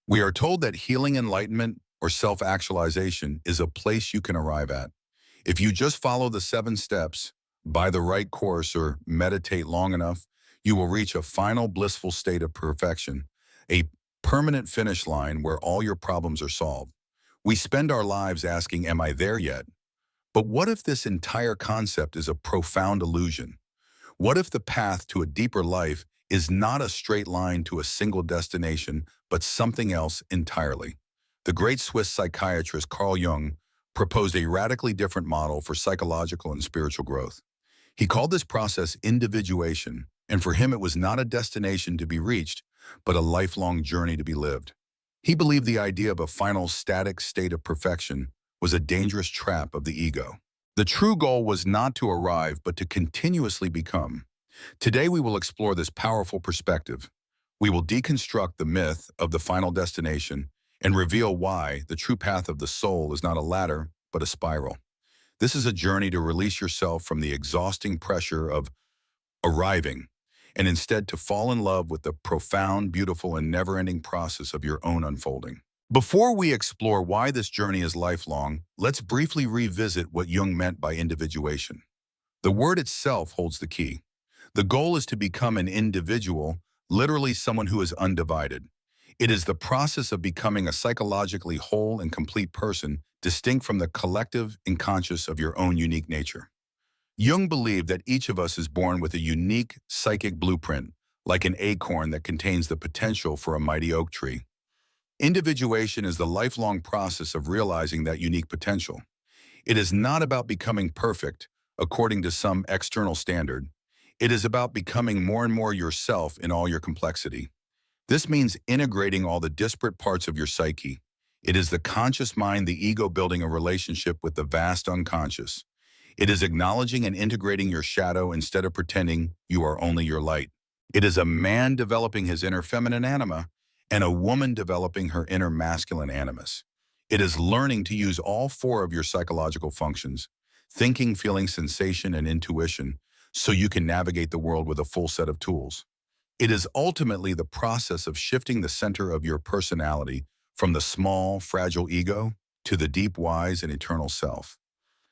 We are told that healing, enlightenment, or self-actualization is a place you can arrive at. If you just follow the 7 steps, buy the right course, or meditate long enough, you will reach a final blissful state of perfection, a permanent finish line where all your problems are solved. We spend our lives asking, am I there yet? But what if this entire concept is a profound illusion? What if the path to a deeper life is not a straight line to a single destination, but something else entirely? The great Swiss psychiatrist Carl Jung proposed a radically different model for psychological and spiritual growth. He called this process individuation, and for him it was not a destination to be reached, but a lifelong journey to be lived. He believed the idea of a final static state of perfection was a dangerous trap of the ego. The true goal was not to arrive, but to continuously become. Today we will explore this powerful perspective. We will deconstruct the myth of the final destination and reveal why the true path of the soul is not a ladder, but a spiral. This is a journey to release yourself from the exhausting pressure of arriving, and instead to fall in love with the profound, beautiful, and never-ending process of your own unfolding. Before we explore why this journey is lifelong, let's briefly revisit what Jung meant by individuation. The word itself holds the key. The goal is to become an individual, literally someone who is undivided. It is the process of becoming a psychologically whole and complete person, distinct from the collective unconscious of your own unique nature. Jung believed that each of us is born with a unique psychic blueprint, like an acorn that contains the potential for a mighty oak tree. Individuation is the lifelong process of realizing that unique potential. It is not about becoming perfect, according to some external standard. It is about becoming more and more yourself in all your complexity. This means integrating all the disparate parts of your psyche. It is the conscious mind, the ego, building a relationship with the vast unconscious. It is acknowledging and integrating your shadow instead of pretending you are only your light. It is a man developing his inner feminine anima and a woman developing her inner masculine animus. It is learning to use all 4 of your psychological functions, thinking, feeling, sensation, and intuition, so you can navigate the world with a full set of tools. It is ultimately the process of shifting the center of your personality from the small, fragile ego to the deep, wise, and eternal self.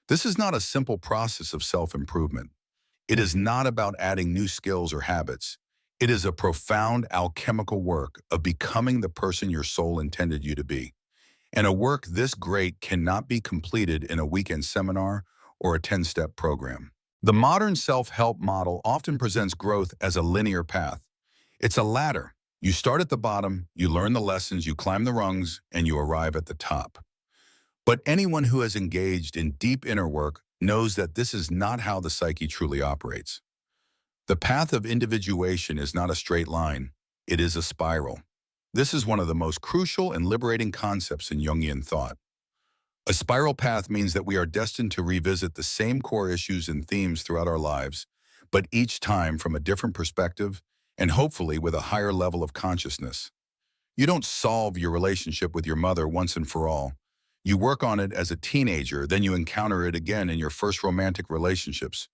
This is not a simple process of self-improvement. It is not about adding new skills or habits. It is a profound alchemical work of becoming the person your soul intended you to be. And a work this great cannot be completed in a weekend seminar or a 10-step program. The modern self-help model often presents growth as a linear path. It's a ladder. You start at the bottom, you learn the lessons, you climb the rungs, and you arrive at the top. But anyone who has engaged in deep inner work knows that this is not how the psyche truly operates. The path of individuation is not a straight line, it is a spiral. This is one of the most crucial and liberating concepts in Jungian thought. A spiral path means that we are destined to revisit the same core issues and themes throughout our lives, but each time from a different perspective and hopefully with a higher level of consciousness. You don't solve your relationship with your mother once and for all. You work on it as a teenager, then you encounter it again in your first romantic relationships.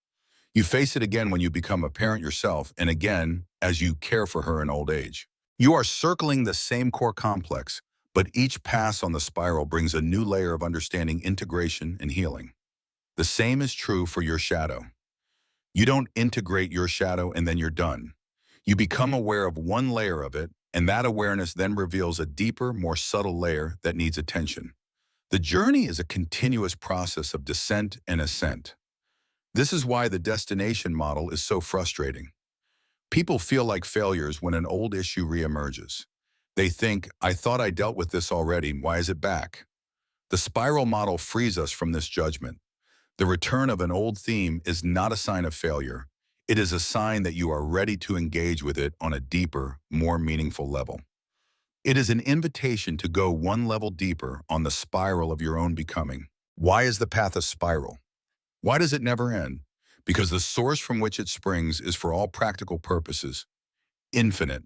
You face it again when you become a parent yourself, and again as you care for her in old age. You are circling the same core complex, but each pass on the spiral brings a new layer of understanding, integration, and healing. The same is true for your shadow. You don't integrate your shadow and then you're done. You become aware of one layer of it, and that awareness then reveals a deeper, more subtle layer that needs attention. The journey is a continuous process of descent and ascent. This is why the destination model is so frustrating. People feel like failures when an old issue reemerges. They think, I thought I dealt with this already, why is it back? The spiral model frees us from this judgment. The return of an old theme is not a sign of failure. It is a sign that you are ready to engage with it on a deeper, more meaningful level. It is an invitation to go one level deeper on the spiral of your own becoming. Why is the path a spiral? Why does it never end? Because the source from which it springs is, for all practical purposes, infinite.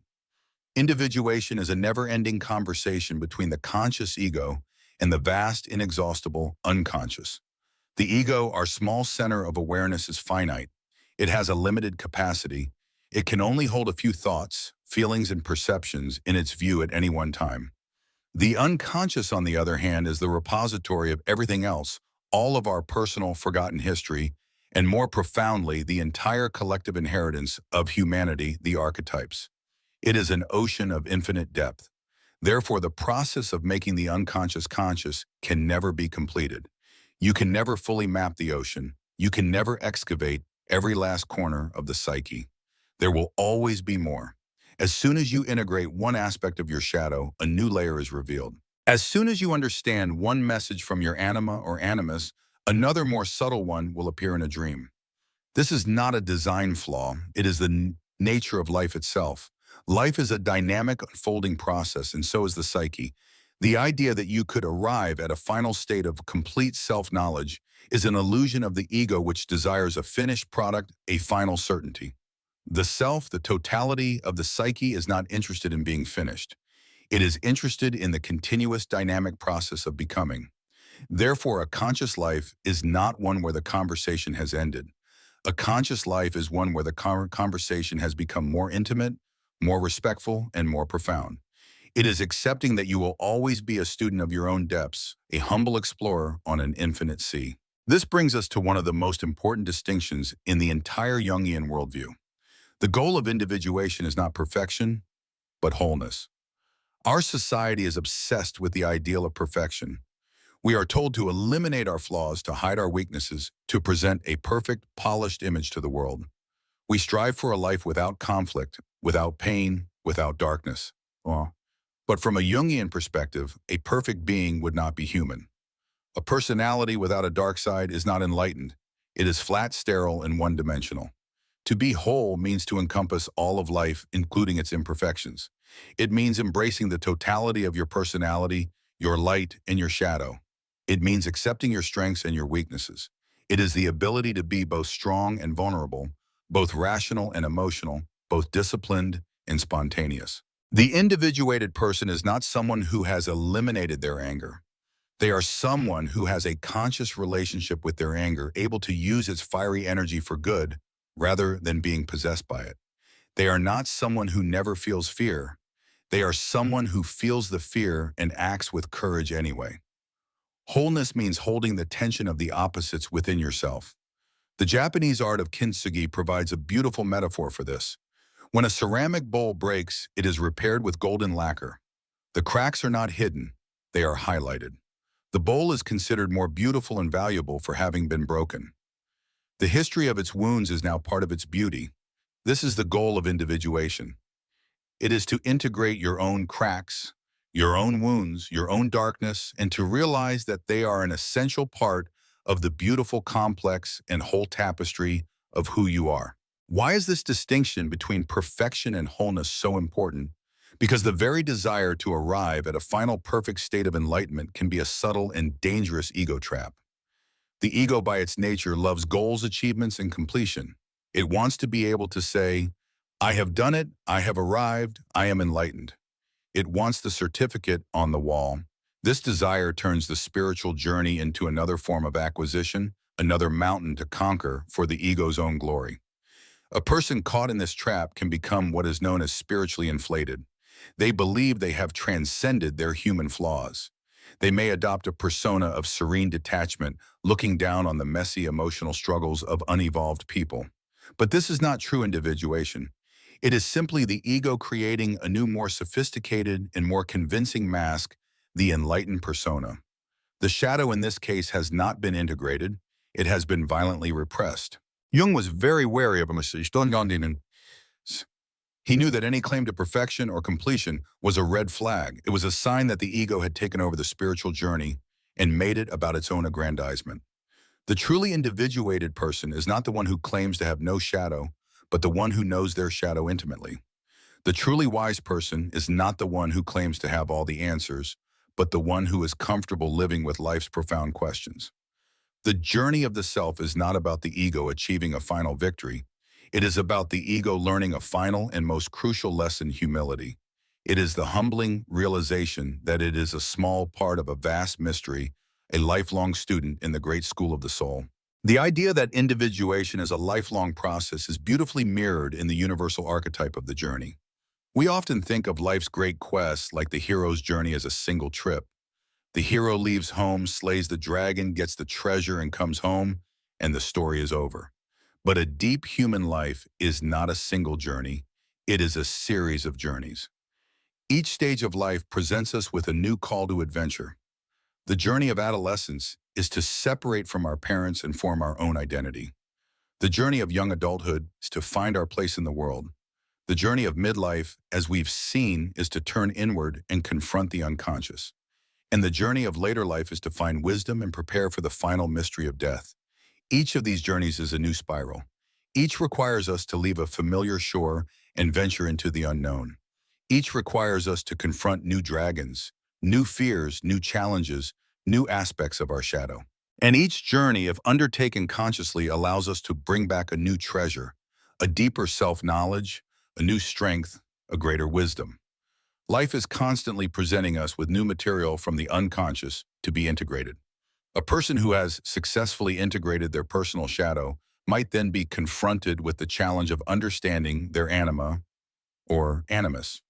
Individuation is a never-ending conversation between the conscious ego and the vast, inexhaustible unconscious. The ego, our small center of awareness, is finite. It has a limited capacity. It can only hold a few thoughts, feelings, and perceptions in its view at any one time. The unconscious, on the other hand, is the repository of everything else, all of our personal forgotten history, and more profoundly, the entire collective inheritance of humanity, the archetypes. It is an ocean of infinite depth. Therefore, the process of making the unconscious conscious can never be completed. You can never fully map the ocean. You can never excavate every last corner of the psyche. There will always be more. As soon as you integrate one aspect of your shadow, a new layer is revealed. As soon as you understand one message from your anima or animus, another more subtle one will appear in a dream. This is not a design flaw. It is the nature of life itself. Life is a dynamic, unfolding process, and so is the psyche. The idea that you could arrive at a final state of complete self-knowledge is an illusion of the ego which desires a finished product, a final certainty. The self, the totality of the psyche, is not interested in being finished. It is interested in the continuous dynamic process of becoming. Therefore, a conscious life is not one where the conversation has ended. A conscious life is one where the conversation has become more intimate, more respectful, and more profound. It is accepting that you will always be a student of your own depths, a humble explorer on an infinite sea. This brings us to one of the most important distinctions in the entire Jungian worldview. The goal of individuation is not perfection, but wholeness. Our society is obsessed with the ideal of perfection. We are told to eliminate our flaws, to hide our weaknesses, to present a perfect, polished image to the world. We strive for a life without conflict, without pain, without darkness. But from a Jungian perspective, a perfect being would not be human. A personality without a dark side is not enlightened. It is flat, sterile, and one-dimensional. To be whole means to encompass all of life, including its imperfections. It means embracing the totality of your personality, your light, and your shadow. It means accepting your strengths and your weaknesses. It is the ability to be both strong and vulnerable, both rational and emotional, both disciplined and spontaneous. The individuated person is not someone who has eliminated their anger. They are someone who has a conscious relationship with their anger, able to use its fiery energy for good, rather than being possessed by it. They are not someone who never feels fear. They are someone who feels the fear and acts with courage anyway. Wholeness means holding the tension of the opposites within yourself. The Japanese art of kintsugi provides a beautiful metaphor for this. When a ceramic bowl breaks, it is repaired with golden lacquer. The cracks are not hidden, they are highlighted. The bowl is considered more beautiful and valuable for having been broken. The history of its wounds is now part of its beauty. This is the goal of individuation. It is to integrate your own cracks, your own wounds, your own darkness, and to realize that they are an essential part of the beautiful, complex, and whole tapestry of who you are. Why is this distinction between perfection and wholeness so important? Because the very desire to arrive at a final perfect state of enlightenment can be a subtle and dangerous ego trap. The ego by its nature loves goals, achievements, and completion. It wants to be able to say, I have done it, I have arrived, I am enlightened. It wants the certificate on the wall. This desire turns the spiritual journey into another form of acquisition, another mountain to conquer for the ego's own glory. A person caught in this trap can become what is known as spiritually inflated. They believe they have transcended their human flaws. They may adopt a persona of serene detachment, looking down on the messy emotional struggles of unevolved people. But this is not true individuation. It is simply the ego creating a new, more sophisticated and more convincing mask, the enlightened persona. The shadow in this case has not been integrated. It has been violently repressed. Jung was very wary of himself. He knew that any claim to perfection or completion was a red flag. It was a sign that the ego had taken over the spiritual journey and made it about its own aggrandizement. The truly individuated person is not the one who claims to have no shadow, but the one who knows their shadow intimately. The truly wise person is not the one who claims to have all the answers, but the one who is comfortable living with life's profound questions. The journey of the self is not about the ego achieving a final victory. It is about the ego learning a final and most crucial lesson, humility. It is the humbling realization that it is a small part of a vast mystery, a lifelong student in the great school of the soul. The idea that individuation is a lifelong process is beautifully mirrored in the universal archetype of the journey. We often think of life's great quests like the hero's journey as a single trip. The hero leaves home, slays the dragon, gets the treasure, and comes home, and the story is over. But a deep human life is not a single journey. It is a series of journeys. Each stage of life presents us with a new call to adventure. The journey of adolescence is to separate from our parents and form our own identity. The journey of young adulthood is to find our place in the world. The journey of midlife, as we've seen, is to turn inward and confront the unconscious. And the journey of later life is to find wisdom and prepare for the final mystery of death. Each of these journeys is a new spiral. Each requires us to leave a familiar shore and venture into the unknown. Each requires us to confront new dragons, new fears, new challenges, new aspects of our shadow. And each journey, if undertaken consciously, allows us to bring back a new treasure, a deeper self-knowledge, a new strength, a greater wisdom. Life is constantly presenting us with new material from the unconscious to be integrated. A person who has successfully integrated their personal shadow might then be confronted with the challenge of understanding their anima or animus.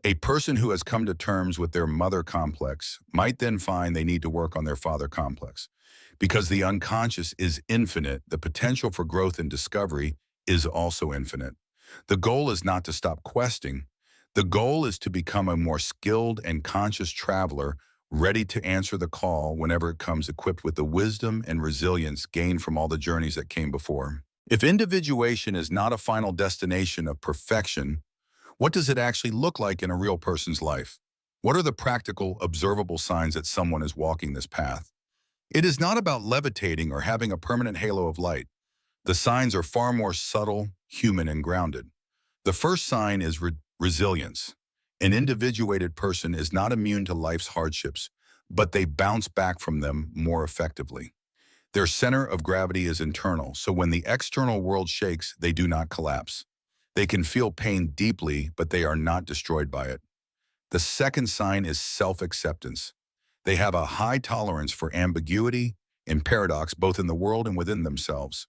A person who has come to terms with their mother complex might then find they need to work on their father complex. Because the unconscious is infinite, the potential for growth and discovery is also infinite. The goal is not to stop questing. The goal is to become a more skilled and conscious traveler, ready to answer the call whenever it comes, equipped with the wisdom and resilience gained from all the journeys that came before. If individuation is not a final destination of perfection, what does it actually look like in a real person's life? What are the practical, observable signs that someone is walking this path? It is not about levitating or having a permanent halo of light. The signs are far more subtle, human, and grounded. The first sign is resilience. An individuated person is not immune to life's hardships, but they bounce back from them more effectively. Their center of gravity is internal, so when the external world shakes, they do not collapse. They can feel pain deeply, but they are not destroyed by it. The second sign is self-acceptance. They have a high tolerance for ambiguity and paradox both in the world and within themselves.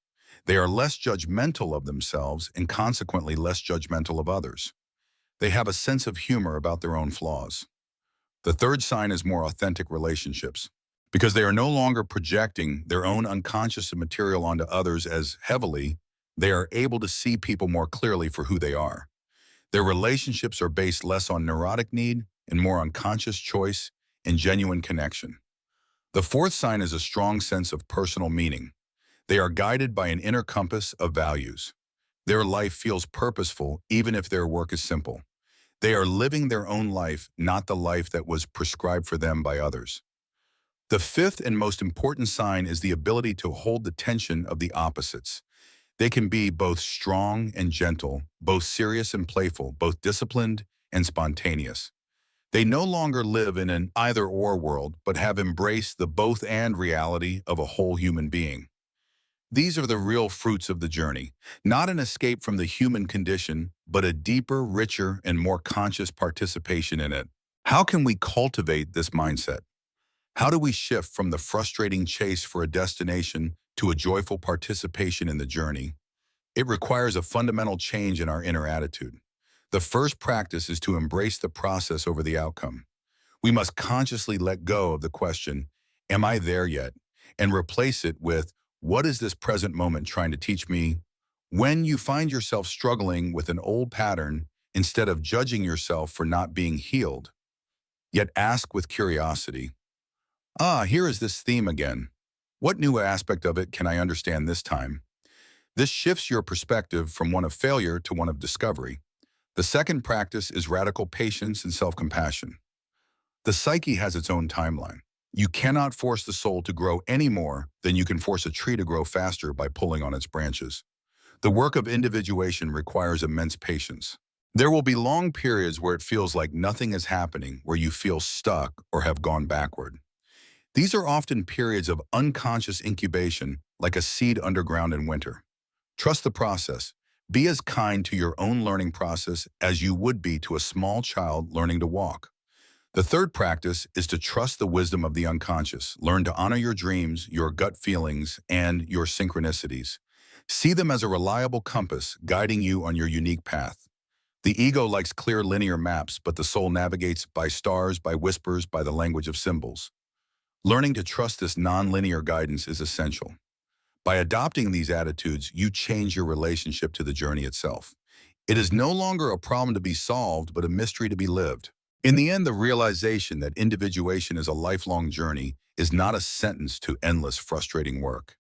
They are less judgmental of themselves and consequently less judgmental of others. They have a sense of humor about their own flaws. The third sign is more authentic relationships. Because they are no longer projecting their own unconscious material onto others as heavily, they are able to see people more clearly for who they are. Their relationships are based less on neurotic need and more on conscious choice and genuine connection. The fourth sign is a strong sense of personal meaning. They are guided by an inner compass of values. Their life feels purposeful even if their work is simple. They are living their own life, not the life that was prescribed for them by others. The fifth and most important sign is the ability to hold the tension of the opposites. They can be both strong and gentle, both serious and playful, both disciplined and spontaneous. They no longer live in an either-or world, but have embraced the both-and reality of a whole human being. These are the real fruits of the journey, not an escape from the human condition, but a deeper, richer, and more conscious participation in it. How can we cultivate this mindset? How do we shift from the frustrating chase for a destination to a joyful participation in the journey? It requires a fundamental change in our inner attitude. The first practice is to embrace the process over the outcome. We must consciously let go of the question, "Am I there yet?" and replace it with, "What is this present moment trying to teach me?" When you find yourself struggling with an old pattern, instead of judging yourself for not being healed, yet ask with curiosity, here is this theme again. What new aspect of it can I understand this time? This shifts your perspective from one of failure to one of discovery. The second practice is radical patience and self-compassion. The psyche has its own timeline. You cannot force the soul to grow any more than you can force a tree to grow faster by pulling on its branches. The work of individuation requires immense patience. There will be long periods where it feels like nothing is happening, where you feel stuck or have gone backward. These are often periods of unconscious incubation, like a seed underground in winter. Trust the process. Be as kind to your own learning process as you would be to a small child learning to walk. The third practice is to trust the wisdom of the unconscious. Learn to honor your dreams, your gut feelings, and your synchronicities. See them as a reliable compass guiding you on your unique path. The ego likes clear linear maps, but the soul navigates by stars, by whispers, by the language of symbols. Learning to trust this non-linear guidance is essential. By adopting these attitudes, you change your relationship to the journey itself. It is no longer a problem to be solved, but a mystery to be lived. In the end, the realization that individuation is a lifelong journey is not a sentence to endless, frustrating work.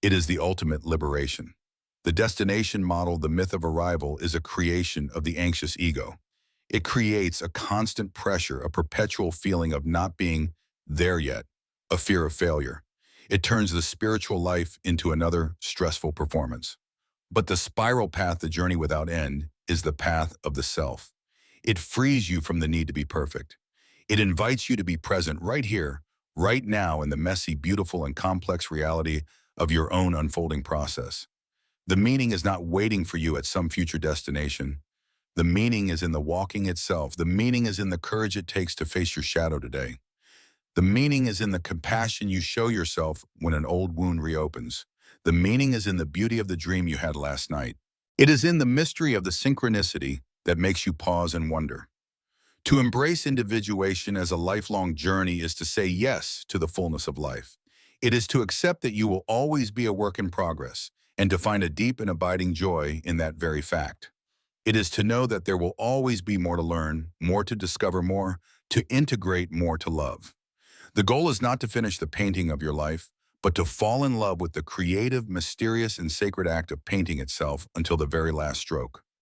It is the ultimate liberation. The destination model, the myth of arrival, is a creation of the anxious ego. It creates a constant pressure, a perpetual feeling of not being there yet, a fear of failure. It turns the spiritual life into another stressful performance. But the spiral path, the journey without end, is the path of the self. It frees you from the need to be perfect. It invites you to be present right here, right now, in the messy, beautiful, and complex reality of your own unfolding process. The meaning is not waiting for you at some future destination. The meaning is in the walking itself. The meaning is in the courage it takes to face your shadow today. The meaning is in the compassion you show yourself when an old wound reopens. The meaning is in the beauty of the dream you had last night. It is in the mystery of the synchronicity that makes you pause and wonder. To embrace individuation as a lifelong journey is to say yes to the fullness of life. It is to accept that you will always be a work in progress, and to find a deep and abiding joy in that very fact. It is to know that there will always be more to learn, more to discover, more to integrate, more to love. The goal is not to finish the painting of your life, but to fall in love with the creative, mysterious, and sacred act of painting itself until the very last stroke.